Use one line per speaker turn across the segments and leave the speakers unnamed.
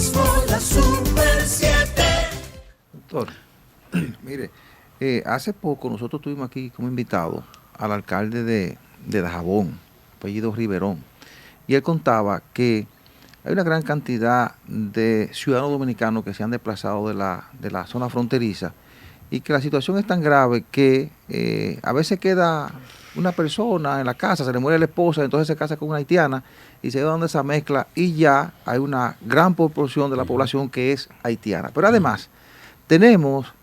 ritmo, la Super 7.
Doctor, mire, hace poco nosotros tuvimos aquí como invitado al alcalde de Dajabón, apellido Riverón, y él contaba que hay una gran cantidad de ciudadanos dominicanos que se han desplazado de la zona fronteriza y que la situación es tan grave que a veces queda una persona en la casa, se le muere la esposa, entonces se casa con una haitiana y se da dando esa mezcla y ya hay una gran proporción de la población que es haitiana. Pero además tenemos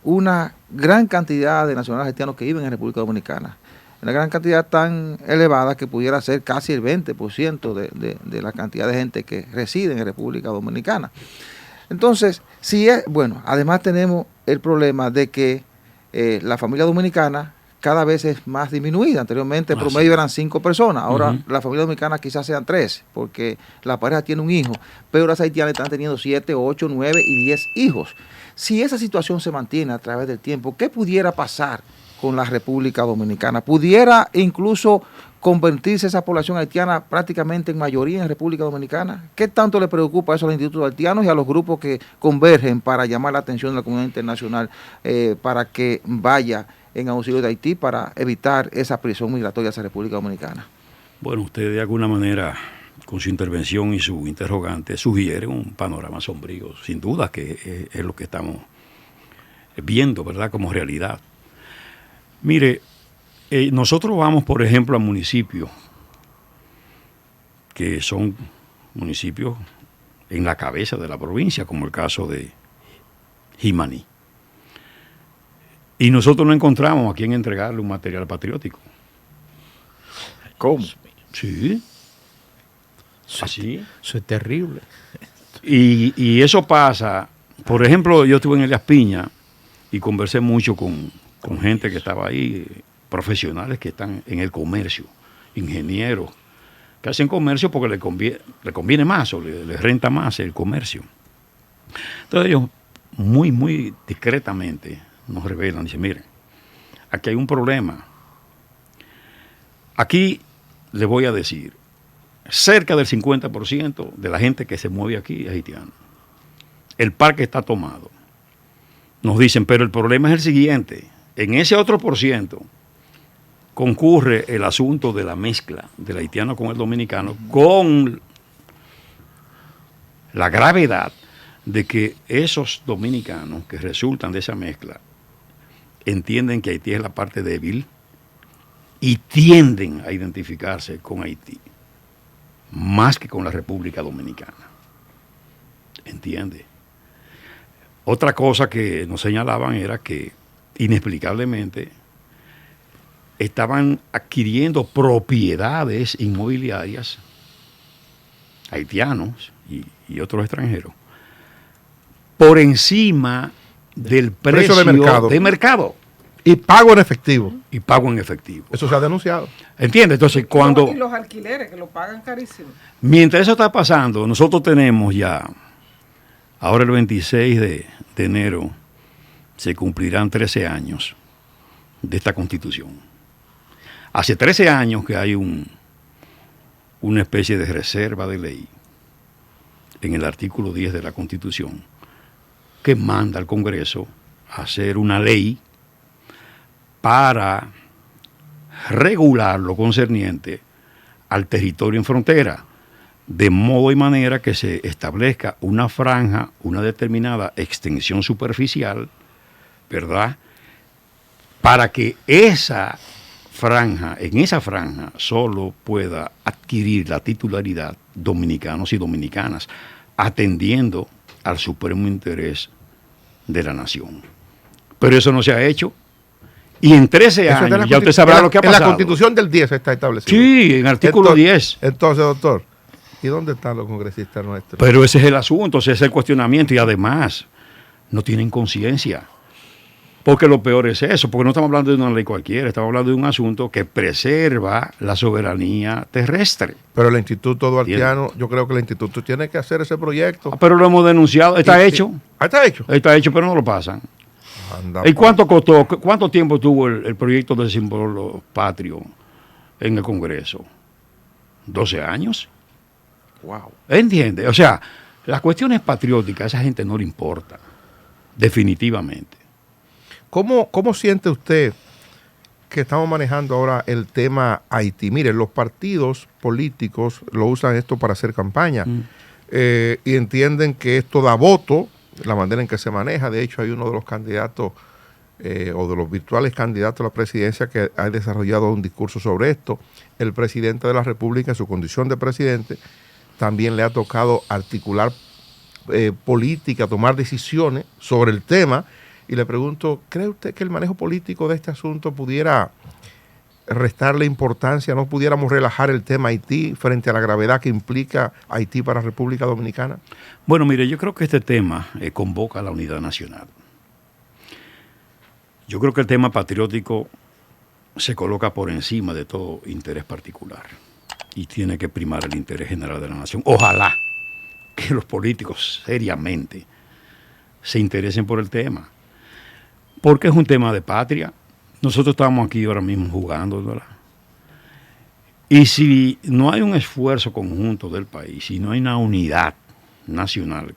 una gran cantidad de nacionales haitianos que viven en República Dominicana. Una gran cantidad tan elevada que pudiera ser casi el 20% de la cantidad de gente que reside en República Dominicana. Entonces, bueno, además tenemos el problema de que la familia dominicana cada vez es más disminuida. Anteriormente el promedio eran 5 personas, ahora la familia dominicana quizás sean 3, porque la pareja tiene un hijo, pero las haitianas están teniendo 7, 8, 9 y 10 hijos. Si esa situación se mantiene a través del tiempo, ¿qué pudiera pasar con la República Dominicana? ¿Pudiera incluso convertirse esa población haitiana prácticamente en mayoría en República Dominicana? ¿Qué tanto le preocupa eso a los institutos haitianos y a los grupos que convergen para llamar la atención de la comunidad internacional para que vaya en auxilio de Haití para evitar esa presión migratoria hacia República Dominicana?
Bueno, usted de alguna manera, con su intervención y su interrogante, sugiere un panorama sombrío, sin duda que es lo que estamos viendo, ¿verdad?, como realidad. Mire, nosotros vamos, por ejemplo, a municipios que son municipios en la cabeza de la provincia, como el caso de Jimaní. Y nosotros no encontramos a quién entregarle un material patriótico.
¿Cómo?
Sí. Así.
Eso es terrible.
Y eso pasa, por ejemplo, yo estuve en Elías Piña y conversé mucho con gente que estaba ahí, profesionales que están en el comercio, ingenieros, que hacen comercio porque le conviene más o le renta más el comercio. Entonces ellos muy, muy discretamente nos revelan, dicen, miren, aquí hay un problema. Aquí les voy a decir, cerca del 50% de la gente que se mueve aquí es haitiano. El parque está tomado. Nos dicen, pero el problema es el siguiente, en ese otro por ciento concurre el asunto de la mezcla del haitiano con el dominicano, con la gravedad de que esos dominicanos que resultan de esa mezcla entienden que Haití es la parte débil y tienden a identificarse con Haití más que con la República Dominicana. ¿Entiende? Otra cosa que nos señalaban era que inexplicablemente estaban adquiriendo propiedades inmobiliarias haitianos y otros extranjeros por encima del precio de mercado.
Y pago en efectivo.
Y pago en efectivo.
Eso se ha denunciado.
¿Entiendes? Entonces, cuando...
Y los alquileres, que lo pagan carísimo.
Mientras eso está pasando, nosotros tenemos ya, ahora el 26 de enero, se cumplirán 13 años de esta Constitución. Hace 13 años que hay una especie de reserva de ley en el artículo 10 de la Constitución que manda al Congreso a hacer una ley para regular lo concerniente al territorio en frontera, de modo y manera que se establezca una franja, una determinada extensión superficial, ¿verdad?, para que esa franja, en esa franja solo pueda adquirir la titularidad dominicanos y dominicanas, atendiendo al supremo interés de la nación. Pero eso no se ha hecho. Y en 13 años ya usted sabrá lo que ha pasado.
En la Constitución del 10 está establecido.
Sí, en el artículo 10.
Entonces, doctor, ¿y dónde están los congresistas nuestros?
Pero ese es el asunto, ese es el cuestionamiento. Y además, no tienen conciencia. Porque lo peor es eso, porque no estamos hablando de una ley cualquiera, estamos hablando de un asunto que preserva la soberanía terrestre.
Pero el Instituto Duartiano, yo creo que el Instituto tiene que hacer ese proyecto.
Pero lo hemos denunciado, está hecho.
¿Está hecho?
Está hecho, pero no lo pasan.
Anda,
¿Y cuánto costó, cuánto tiempo tuvo el proyecto del símbolo patrio en el Congreso? ¿12 años?
Wow.
¿Entiende? O sea, Las cuestiones patrióticas a esa gente no le importa, definitivamente.
¿Cómo siente usted que estamos manejando ahora el tema Haití? Mire, los partidos políticos lo usan esto para hacer campaña y entienden que esto da voto, la manera en que se maneja. De hecho, hay uno de los candidatos o de los virtuales candidatos a la presidencia que ha desarrollado un discurso sobre esto. El presidente de la República, en su condición de presidente, también le ha tocado articular política, tomar decisiones sobre el tema. Y le pregunto, ¿cree usted que el manejo político de este asunto pudiera restarle importancia, no pudiéramos relajar el tema Haití frente a la gravedad que implica Haití para República Dominicana?
Bueno, mire, yo creo que este tema convoca a la unidad nacional. Yo creo que el tema patriótico se coloca por encima de todo interés particular y tiene que primar el interés general de la nación. Ojalá que los políticos seriamente se interesen por el tema, porque es un tema de patria. Nosotros estamos aquí ahora mismo jugando, ¿verdad? Y si no hay un esfuerzo conjunto del país, si no hay una unidad nacional,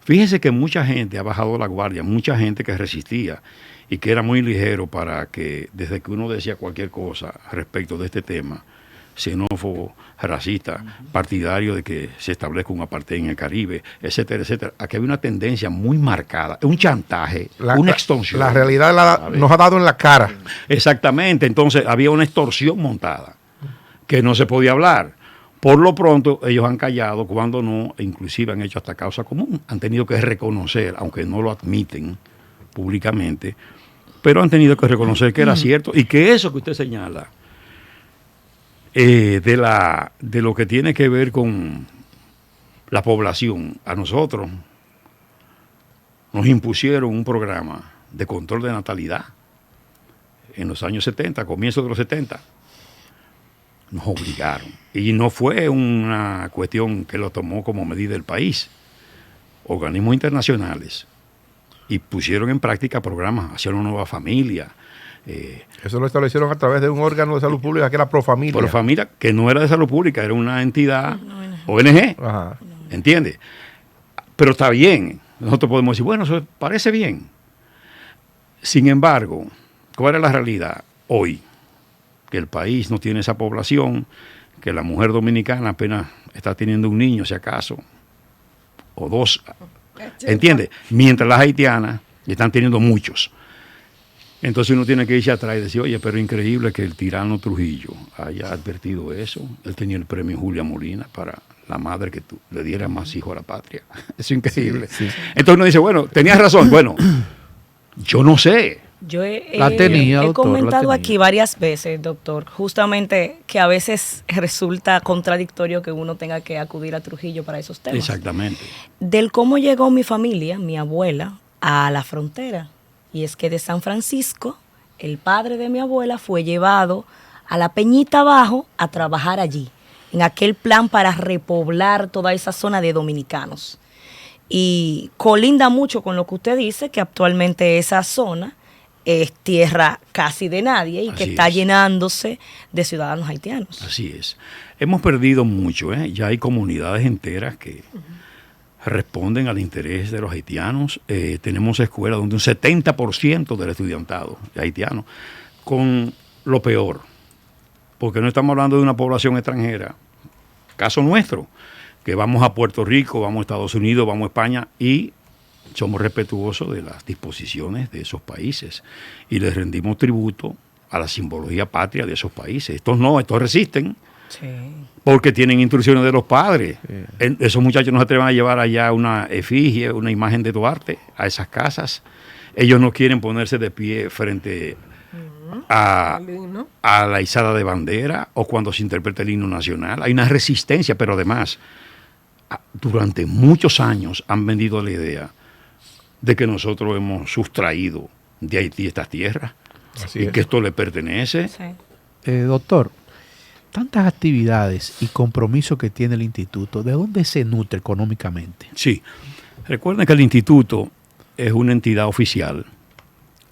fíjese que mucha gente ha bajado la guardia, mucha gente que resistía y que era muy ligero para que, desde que uno decía cualquier cosa respecto de este tema, xenófobo, racista, partidario de que se establezca un apartheid en el Caribe, etcétera, etcétera. Aquí había una tendencia muy marcada, un chantaje, una extorsión.
La realidad nos ha dado en la cara.
Exactamente, entonces había una extorsión montada, que no se podía hablar. Por lo pronto, ellos han callado, cuando no, e inclusive han hecho hasta causa común. Han tenido que reconocer, aunque no lo admiten públicamente, pero han tenido que reconocer que era cierto y que eso que usted señala, de lo que tiene que ver con la población, a nosotros nos impusieron un programa de control de natalidad en los años 70, comienzos de los 70. Nos obligaron. Y no fue una cuestión que lo tomó como medida el país. Organismos internacionales. Y pusieron en práctica programas, hacia una nueva familia.
Eso lo establecieron a través de un órgano de salud pública que era Profamilia.
Profamilia, que no era de salud pública, era una entidad ONG.
Ajá.
¿Entiendes? Pero está bien. Nosotros podemos decir, bueno, eso parece bien. Sin embargo, ¿cuál es la realidad hoy? Que el país no tiene esa población, que la mujer dominicana apenas está teniendo un niño, si acaso, o dos. ¿Entiendes? Mientras las haitianas están teniendo muchos. Entonces uno tiene que irse atrás y decir, oye, pero increíble que el tirano Trujillo haya advertido eso. Él tenía el premio Julia Molina para la madre que le diera más hijos a la patria. Eso es increíble. Sí, sí. Entonces uno dice, bueno, tenías razón. Bueno, yo no sé.
Yo he comentado aquí varias veces, doctor, justamente que a veces resulta contradictorio que uno tenga que acudir a Trujillo para esos temas.
Exactamente.
Del cómo llegó mi familia, mi abuela, a la frontera. Y es que de San Francisco, el padre de mi abuela fue llevado a la Peñita Abajo a trabajar allí, en aquel plan para repoblar toda esa zona de dominicanos. Y colinda mucho con lo que usted dice, que actualmente esa zona es tierra casi de nadie y que está llenándose de ciudadanos haitianos.
Así es. Hemos perdido mucho, ¿eh? Ya hay comunidades enteras que responden al interés de los haitianos. Tenemos escuelas donde un 70% del estudiantado es haitiano, con lo peor, porque no estamos hablando de una población extranjera. Caso nuestro, que vamos a Puerto Rico, vamos a Estados Unidos, vamos a España y somos respetuosos de las disposiciones de esos países y les rendimos tributo a la simbología patria de esos países. Estos no, estos resisten. Sí. Porque tienen instrucciones de los padres. Sí. Esos muchachos no se atreven a llevar allá una efigie, una imagen de Duarte a esas casas. Ellos no quieren ponerse de pie frente a la izada de bandera o cuando se interpreta el himno nacional. Hay una resistencia, pero además, durante muchos años han vendido la idea de que nosotros hemos sustraído de Haití estas tierras y que esto le pertenece.
Sí. Doctor, tantas actividades y compromisos que tiene el instituto, ¿de dónde se nutre económicamente?
Sí, recuerden que el instituto es una entidad oficial,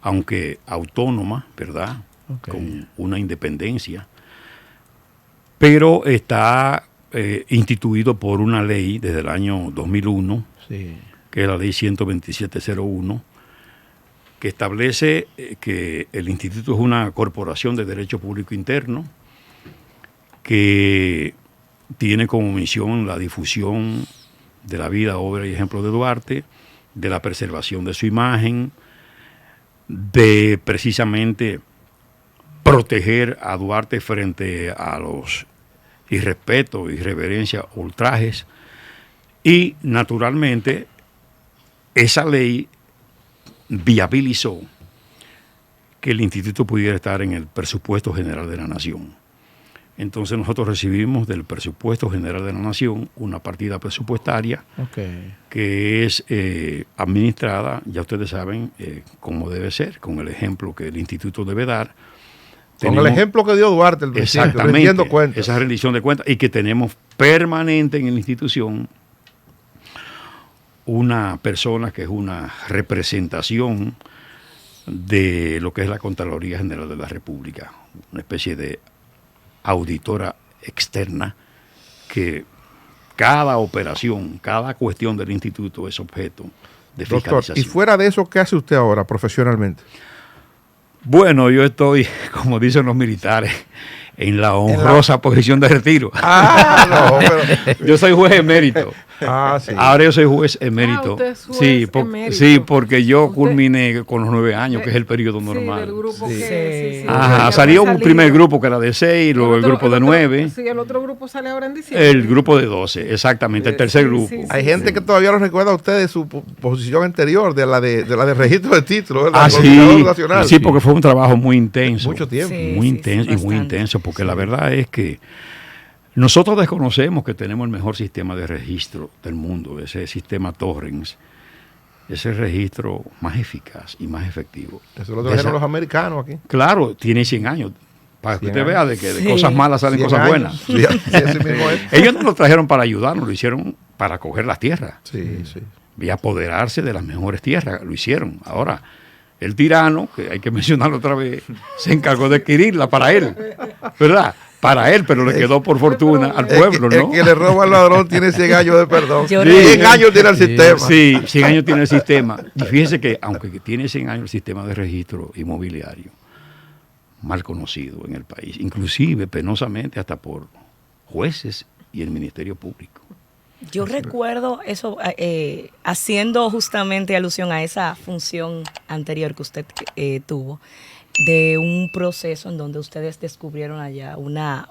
aunque autónoma, ¿verdad? Okay. Con una independencia, pero está instituido por una ley desde el año 2001,
Sí.
que es la ley 12701, que establece que el instituto es una corporación de derecho público interno que tiene como misión la difusión de la vida, obra y ejemplo de Duarte, de la preservación de su imagen, de precisamente proteger a Duarte frente a los irrespetos, irreverencias, ultrajes. Y naturalmente esa ley viabilizó que el instituto pudiera estar en el presupuesto general de la nación. Entonces nosotros recibimos del presupuesto general de la nación una partida presupuestaria
Ok.
que es administrada, ya ustedes saben, cómo debe ser, con el ejemplo que el instituto debe dar.
Con el ejemplo que dio Duarte, el principio,
Exactamente,
rindiendo cuentas.
esa rendición de cuentas, y que tenemos permanente en la institución una persona que es una representación de lo que es la Contraloría General de la República, una especie de auditora externa que cada operación, cada cuestión del instituto es objeto de
Doctor,
fiscalización.
y fuera de eso, ¿qué hace usted ahora profesionalmente?
Bueno, yo estoy, como dicen los militares, en la honrosa posición de retiro.
Ah, no, pero...
Yo soy juez emérito.
Ah, sí.
Ahora yo soy juez emérito.
usted es juez
sí,
emérito.
sí, porque yo
Usted-
culminé con los 9 años, que es el periodo
Sí,
normal.
del grupo
Sí.
que...
Sí.
Ajá,
ya
salió
había
un primer
salido.
grupo que era de 6, luego el
otro-
grupo de
otro-
9,
Sí, el otro grupo sale ahora en diciembre.
el grupo de 12, exactamente, el tercer
Sí,
grupo.
sí, sí.
Hay gente que todavía lo recuerda a usted de su posición anterior, de la de registro de títulos, ¿verdad?
Ah,
Coordinador
sí,
nacional.
sí, porque fue un trabajo muy intenso.
Mucho tiempo.
Sí.
Muy intenso y muy
bastante.
intenso, porque la verdad es que nosotros desconocemos que tenemos el mejor sistema de registro del mundo, ese sistema Torrens, ese registro más eficaz y más efectivo.
Eso lo trajeron
Esa-
los americanos aquí.
Claro, tiene 100 años, para que
100
usted vea
años.
de que de
Sí.
cosas malas salen
100
cosas
años.
buenas.
Sí, así mismo es.
Ellos no lo trajeron para ayudarnos, lo hicieron para coger las tierras
Sí, sí.
y apoderarse de las mejores tierras, lo hicieron. Ahora, el tirano, que hay que mencionarlo otra vez, se encargó de adquirirla para él, ¿verdad? Para él, pero le quedó por fortuna al pueblo,
el
¿no?
que le roba al ladrón tiene 100 años de perdón.
Yo
100
no-
años tiene el sistema.
Sí, 100 años tiene el sistema. Y fíjese que, aunque tiene 100 años el sistema de registro inmobiliario, mal conocido en el país, inclusive penosamente hasta por jueces y el Ministerio Público.
Yo recuerdo eso, haciendo justamente alusión a esa función anterior que usted tuvo, de un proceso en donde ustedes descubrieron allá una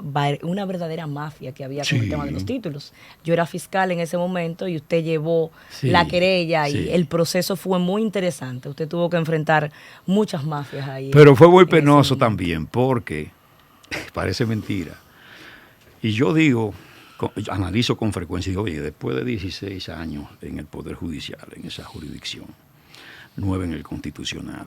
verdadera mafia que había con el
Sí.
tema de los títulos. Yo era fiscal en ese momento y usted llevó
Sí,
la querella y
sí.
el proceso fue muy interesante. Usted tuvo que enfrentar muchas mafias ahí.
Pero fue muy
en ese
penoso
momento.
también, porque parece mentira. Y yo digo, analizo con frecuencia y digo, oye, después de 16 años en el Poder Judicial, en esa jurisdicción, 9 en el Constitucional,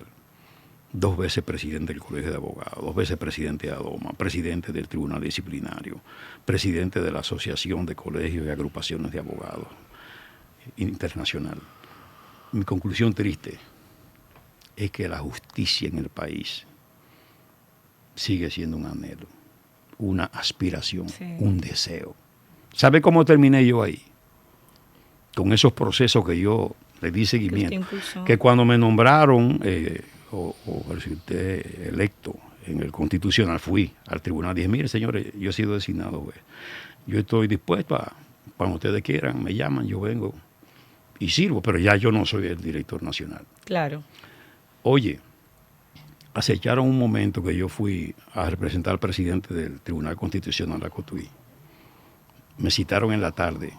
2 veces presidente del Colegio de Abogados, 2 veces presidente de ADOMA, presidente del Tribunal Disciplinario, presidente de la Asociación de Colegios y Agrupaciones de Abogados Internacional. Mi conclusión triste es que la justicia en el país sigue siendo un anhelo, una aspiración,
Sí.
un deseo. ¿Sabe cómo terminé yo ahí? Con esos procesos que yo le di seguimiento.
impulsó.
Que cuando me nombraron, o resulté electo en el Constitucional, fui al tribunal y dije, mire señores, yo he sido designado juez. Yo estoy dispuesto a, cuando ustedes quieran, me llaman, yo vengo y sirvo, pero ya yo no soy el director nacional.
Claro.
Oye, acecharon un momento que yo fui a representar al presidente del Tribunal Constitucional de Cotuí. Me citaron en la tarde.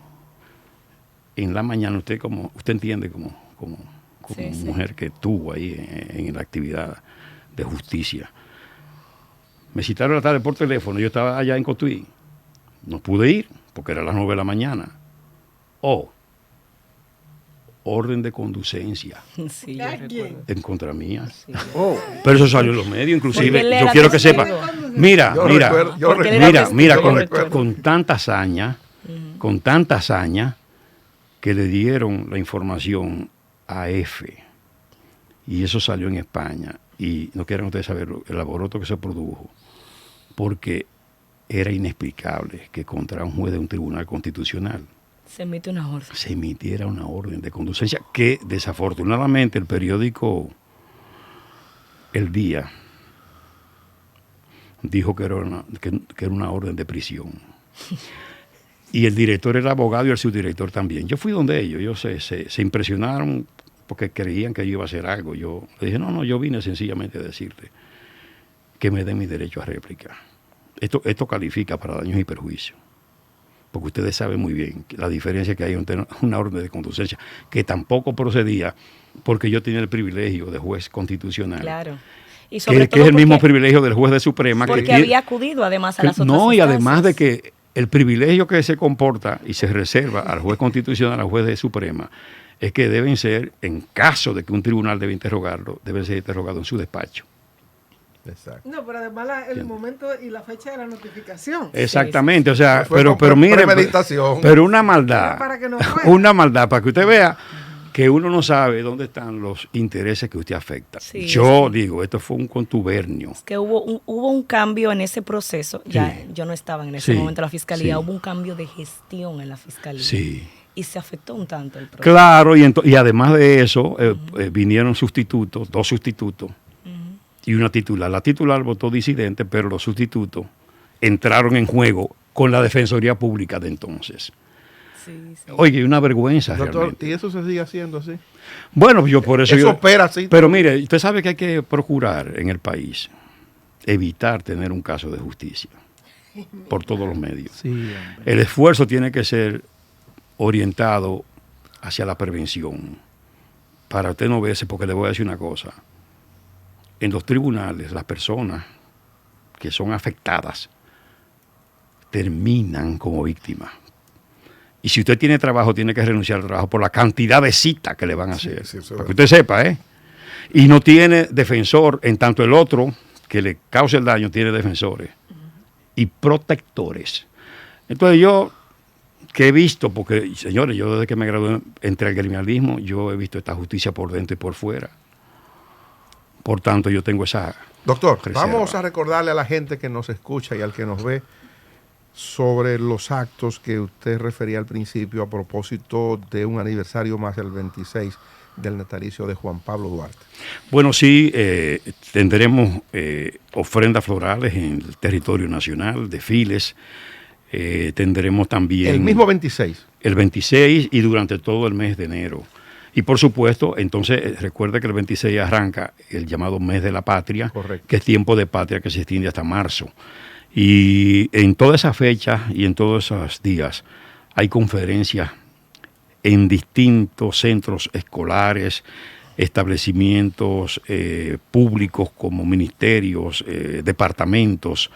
En la mañana, usted entiende como
Sí, sí.
mujer que estuvo ahí en la actividad de justicia. Me citaron en la tarde por teléfono, yo estaba allá en Cotuí. No pude ir porque era las 9 de la mañana. Orden de conducencia
Sí, yo
¿A quién?
recuerdo.
en contra mía.
Sí.
Oh,
Pero eso salió en los medios,
Porque
inclusive.
él
Yo
era
quiero que
testigo.
sepa. Mira,
Yo
mira,
recuerdo, yo
Porque él
recuerdo.
era
mira, mira,
testigo,
con,
yo recuerdo.
con tanta hazaña, con tanta hazaña, que le dieron la información a F. Y eso salió en España. Y no quieran ustedes saber el alboroto que se produjo. Porque era inexplicable que contra un juez de un tribunal constitucional
Se emite una orden.
se emitiera una orden de conducencia que desafortunadamente el periódico El Día dijo que era una orden de prisión. Y el director era abogado y el subdirector también. Yo fui donde ellos se impresionaron porque creían que yo iba a hacer algo. Yo le dije, no, yo vine sencillamente a decirte que me den mi derecho a réplica. Esto califica para daños y perjuicios. Porque ustedes saben muy bien la diferencia que hay entre una orden de conducencia, que tampoco procedía porque yo tenía el privilegio de juez constitucional.
Claro. Y sobre
que es el mismo privilegio del juez de Suprema.
Porque había acudido además a las otras
No, y
instancias.
además de que el privilegio que se comporta y se reserva al juez constitucional, al juez de Suprema, es que deben ser, en caso de que un tribunal debe interrogarlo, deben ser interrogados en su despacho.
Exacto.
No, pero además el momento y la fecha de la notificación.
Exactamente, o sea,
Fue
pero
con
mire,
premeditación.
pero una maldad,
Era para que no fuera.
una maldad, para que usted vea que uno no sabe dónde están los intereses que usted afecta.
Sí,
Yo digo, esto fue un contubernio.
Es que hubo un cambio en ese proceso. Ya yo no estaba en ese
Sí,
momento en la fiscalía.
sí.
Hubo un cambio de gestión en la fiscalía.
Sí.
Y se afectó un tanto el proceso.
Claro, y además de eso, vinieron sustitutos, 2 sustitutos y una titular. La titular votó disidente, pero los sustitutos entraron en juego con la Defensoría Pública de entonces.
Sí, sí.
Oye, una vergüenza
Doctor,
realmente.
¿y eso se sigue haciendo así?
Bueno, yo por eso...
Eso opera así.
Pero mire, usted sabe que hay que procurar en el país evitar tener un caso de justicia por todos los medios.
Sí, hombre.
El esfuerzo tiene que ser orientado hacia la prevención. Para usted no verse, porque le voy a decir una cosa. En los tribunales, las personas que son afectadas terminan como víctimas. Y si usted tiene trabajo, tiene que renunciar al trabajo por la cantidad de citas que le van a hacer.
sí, eso es
para que usted sepa, ¿eh? Y no tiene defensor, en tanto el otro que le cause el daño tiene defensores y protectores. Entonces yo, que he visto, porque señores, yo desde que me gradué entre el gremialismo, yo he visto esta justicia por dentro y por fuera. Por tanto, yo tengo esa...
Doctor,
reserva.
vamos a recordarle a la gente que nos escucha y al que nos ve sobre los actos que usted refería al principio a propósito de un aniversario más, el 26 del natalicio de Juan Pablo Duarte.
Bueno, sí, tendremos ofrendas florales en el territorio nacional, desfiles, tendremos también...
El mismo 26.
El 26 y durante todo el mes de enero. Y por supuesto, entonces, recuerde que el 26 arranca el llamado mes de la patria,
Correcto.
que es tiempo de patria que se extiende hasta marzo. Y en todas esas fechas y en todos esos días hay conferencias en distintos centros escolares, establecimientos públicos como ministerios, departamentos,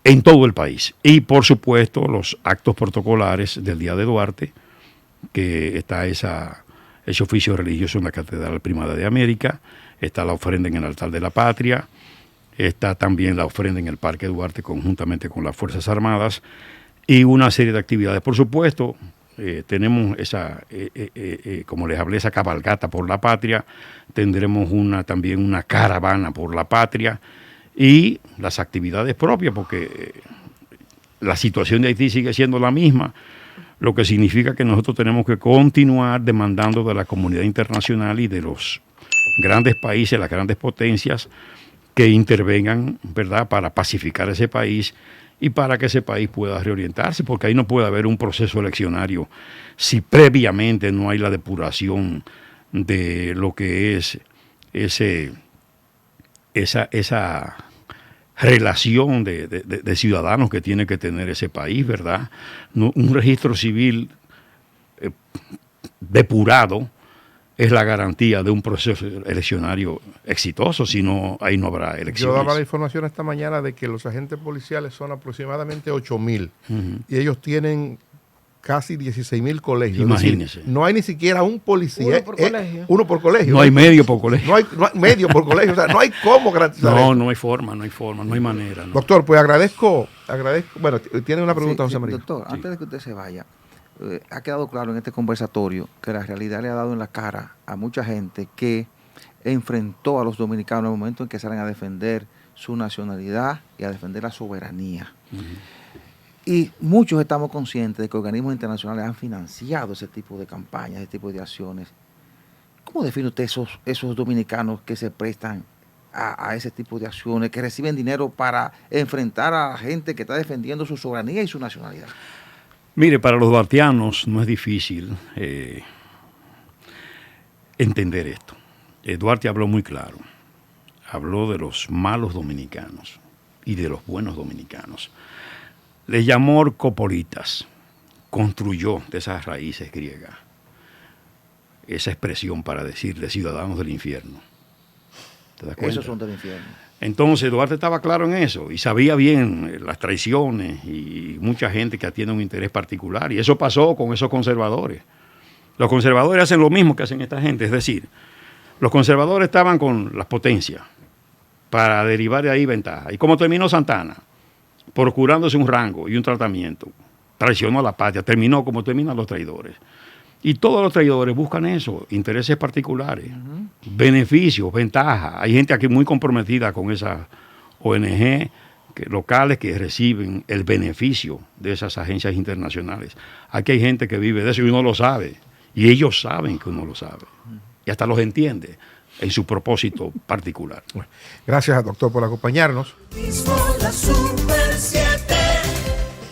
en todo el país. Y por supuesto los actos protocolares del Día de Duarte, que está ese oficio religioso en la Catedral Primada de América, está la ofrenda en el altar de la patria, está también la ofrenda en el Parque Duarte conjuntamente con las Fuerzas Armadas y una serie de actividades. Por supuesto, tenemos como les hablé, esa cabalgata por la patria, tendremos también una caravana por la patria y las actividades propias, porque la situación de Haití sigue siendo la misma, lo que significa que nosotros tenemos que continuar demandando de la comunidad internacional y de los grandes países, las grandes potencias, que intervengan, ¿verdad?, para pacificar ese país y para que ese país pueda reorientarse, porque ahí no puede haber un proceso eleccionario si previamente no hay la depuración de lo que es esa relación de ciudadanos que tiene que tener ese país, ¿verdad? Un registro civil depurado es la garantía de un proceso eleccionario exitoso, si no, ahí no habrá elecciones.
Yo daba la información esta mañana de que los agentes policiales son aproximadamente 8,000 y ellos tienen casi 16,000 colegios.
Imagínese.
Es decir, no hay ni siquiera un policía.
Uno por colegio.
Uno por colegio.
No hay medio por colegio.
No hay medio por colegio. O sea, no hay cómo garantizar eso.
No hay forma, no hay manera. No.
Doctor, pues agradezco. Bueno, tiene una pregunta,
Sí,
José María.
Doctor, antes de que usted se vaya, ha quedado claro en este conversatorio que la realidad le ha dado en la cara a mucha gente que enfrentó a los dominicanos en el momento en que salen a defender su nacionalidad y a defender la soberanía. Y muchos estamos conscientes de que organismos internacionales han financiado ese tipo de campañas, ese tipo de acciones. ¿Cómo define usted esos dominicanos que se prestan a ese tipo de acciones, que reciben dinero para enfrentar a la gente que está defendiendo su soberanía y su nacionalidad?
Mire, para los duartianos no es difícil entender esto. Duarte habló muy claro. Habló de los malos dominicanos y de los buenos dominicanos. Les llamó copolitas. Construyó de esas raíces griegas esa expresión para decir de ciudadanos del infierno. ¿Te das cuenta?
Esos son del infierno.
Entonces Duarte estaba claro en eso y sabía bien las traiciones y mucha gente que tiene un interés particular. Y eso pasó con esos conservadores. Los conservadores hacen lo mismo que hacen esta gente. Es decir, los conservadores estaban con las potencias para derivar de ahí ventaja. ¿Y cómo terminó Santana? Procurándose un rango y un tratamiento. Traicionó a la patria. Terminó como terminan los traidores. Y todos los traidores buscan eso, intereses particulares, beneficios, ventajas. Hay gente aquí muy comprometida con esas ONG locales que reciben el beneficio de esas agencias internacionales. Aquí hay gente que vive de eso y uno lo sabe. Y ellos saben que uno lo sabe. Y hasta los entiende en su propósito particular.
Bueno, gracias, doctor, por acompañarnos.
La Super 7.